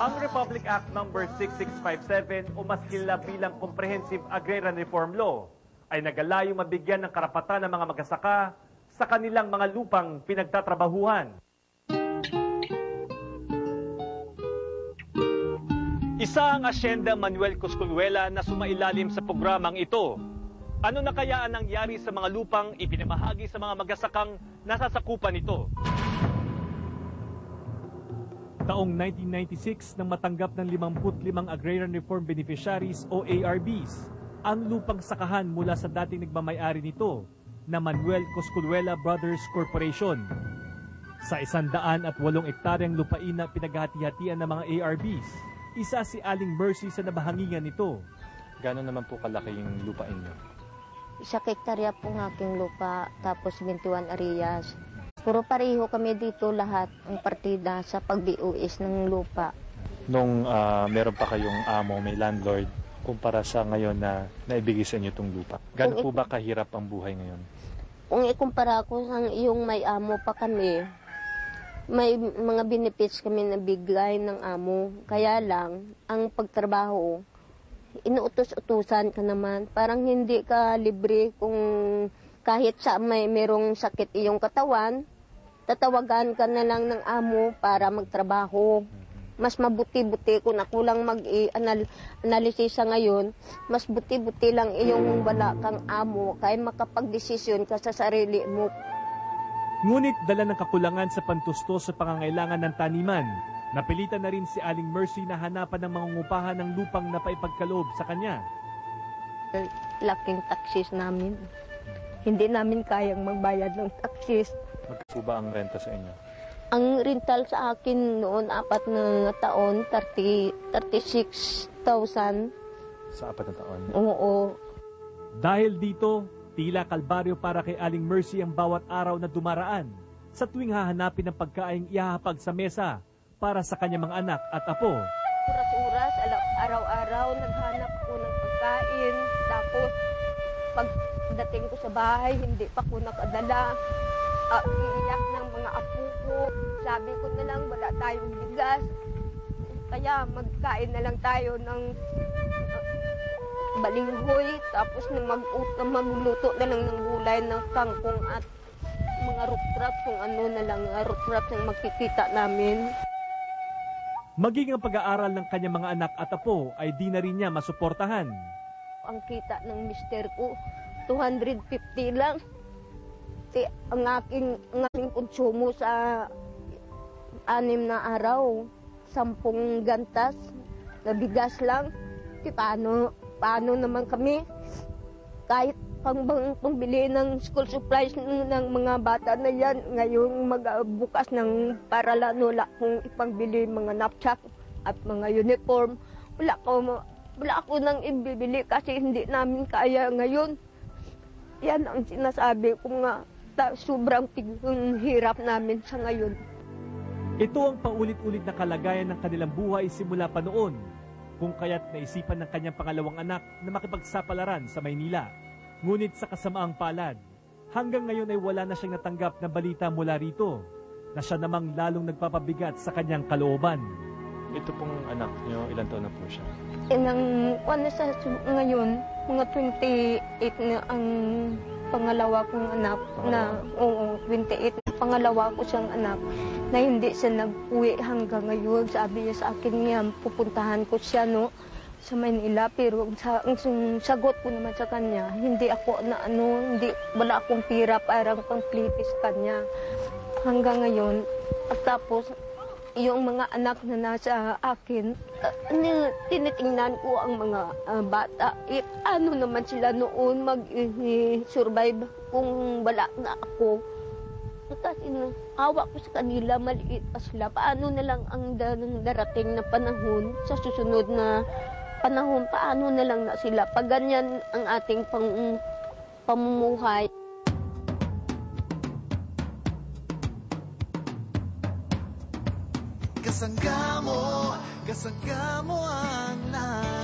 Ang Republic Act No. 6657 o mas kilala bilang Comprehensive Agrarian Reform Law ay nagalayong mabigyan ng karapatan ng mga magsasaka sa kanilang mga lupang pinagtatrabahuhan. Isa ang Hacienda Manuel Cosculluela na sumailalim sa programang ito. Ano na kaya ang nangyari sa mga lupang ipinamahagi sa mga magsasakang nasasakupan nito? Taong 1996 nang matanggap ng 55 Agrarian Reform Beneficiaries o ARBs ang lupang sakahan mula sa dating nagmamayari nito na Manuel Cosculluela Brothers Corporation. Sa 108 ektaryang lupain na pinaghati-hatian ng mga ARBs, isa si Aling Mercy sa nabahangingan nito. Gano'n naman po kalaki yung lupain niyo? 1 hektarya po ng aking lupa, tapos 21 areas. Puro pareho kami dito lahat ang partida sa pag-BOS ng lupa. Nung meron pa kayong amo, may landlord, kumpara sa ngayon na naibigay sa inyo itong lupa, gano'n po ba kahirap ang buhay ngayon? Kung ikumpara ko sa yung may amo pa kami, may mga benefits kami na bigay ng amo. Kaya lang, ang pagtrabaho, inuutos-utusan ka naman. Parang hindi ka libre kung kahit sa merong sakit iyong katawan, tatawagan ka na lang ng amo para magtrabaho. Mas mabuti-buti kung ako lang mag-analysis sa ngayon, mas buti-buti lang iyong wala kang amo kaya makapag-desisyon ka sa sarili mo. Ngunit dala ng kakulangan sa pantustos sa pangangailangan ng taniman, napilitan na rin si Aling Mercy na hanapan ng mangungupahan ng lupang napaipagkaloob sa kanya. Laking taksis namin. Hindi namin kayang magbayad ng taksis. Magkano ba ang renta sa inyo? Ang rental sa akin noon, 4 na taon, 36,000. Sa 4 na taon? Oo. Dahil dito, tila kalbaryo para kay Aling Mercy ang bawat araw na dumaraan sa tuwing hahanapin ng pagkaing ihahapag sa mesa para sa kanyang mga anak at apo. Oras-oras, araw-araw, naghanap ko ng pagkain. Tapos, pagdating ko sa bahay, hindi pa ko nakadala. Iiyak ng mga apo ko. Sabi ko na lang, wala tayong bigas. Kaya magkain na lang tayo ng balinghoy. Tapos magluto na lang ng gulay ng kangkong at mga root-crop kung ano na lang, root-crop yung makikita namin. Maging ang pag-aaral ng kanyang mga anak at apo ay di na rin niya masuportahan. Ang kita ng mister ko, 250 lang. Ang aking konsumo sa 6 na araw, 10 gantas na bigas lang. Paano naman kami? Kahit pangbili ng school supplies ng mga bata na yan, ngayong magbukas ng paralan, wala kong ipangbili mga knapsack at mga uniform. Wala ako nang ibibili kasi hindi namin kaya ngayon. Yan ang sinasabi ko nga. Sobrang hirap namin sa ngayon. Ito ang paulit-ulit na kalagayan ng kanilang buhay simula pa noon, kung kaya't naisipan ng kanyang pangalawang anak na makipagsapalaran sa Maynila. Ngunit sa kasamaang palad, hanggang ngayon ay wala na siyang natanggap na balita mula rito, na siya namang lalong nagpapabigat sa kanyang kalooban. Ito pong anak niyo, ilang taon na po siya? Ngayon, mga 28 na ang pangalawa kong anak na, 28. Pangalawa ko siyang anak na hindi siya nag-uwi hanggang ngayon. Sabi niya sa akin niya, pupuntahan ko siya sa Manila, pero ang sagot ko naman sa kanya, hindi ako wala akong pira para pang-plitis kanya hanggang ngayon. At tapos, yung mga anak na nasa akin, tinitingnan ko ang mga bata. Ano naman sila noon mag-survive kung wala na ako. Kasi awa ko sa kanila, maliit pa sila. Paano na lang ang darating na panahon, sa susunod na panahon, paano na lang na sila? Pag ganyan ang ating pamumuhay. Kasangga mo ang lahat.